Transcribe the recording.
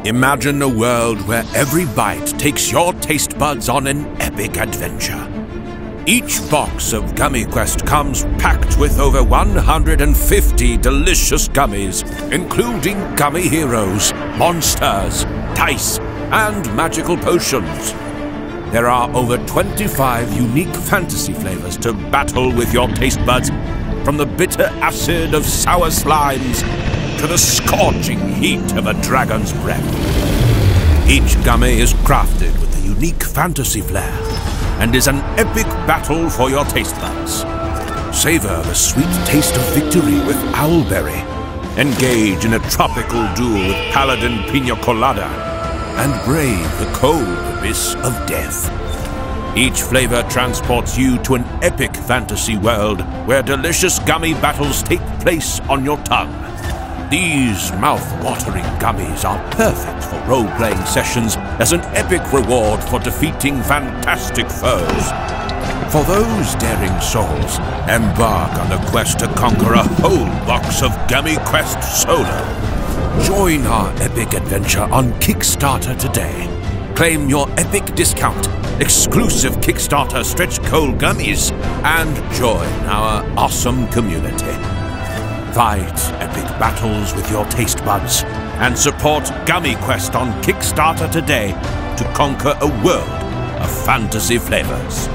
Imagine a world where every bite takes your taste buds on an epic adventure. Each box of Gummyquest comes packed with over 150 delicious gummies, including gummy heroes, monsters, dice, and magical potions. There are over 25 unique fantasy flavors to battle with your taste buds, from the bitter acid of sour slimes to the scorching heat of a dragon's breath. Each gummy is crafted with a unique fantasy flair and is an epic battle for your taste buds. Savor the sweet taste of victory with owlberry. Engage in a tropical duel with paladin pina colada, and brave the cold abyss of death. Each flavor transports you to an epic fantasy world where delicious gummy battles take place on your tongue. These mouth-watering gummies are perfect for role-playing sessions as an epic reward for defeating fantastic foes. For those daring souls, embark on a quest to conquer a whole box of Gummyquest solo. Join our epic adventure on Kickstarter today. Claim your epic discount, exclusive Kickstarter stretch goal gummies, and join our awesome community. Fight epic battles with your taste buds and support Gummyquest on Kickstarter today to conquer a world of fantasy flavors.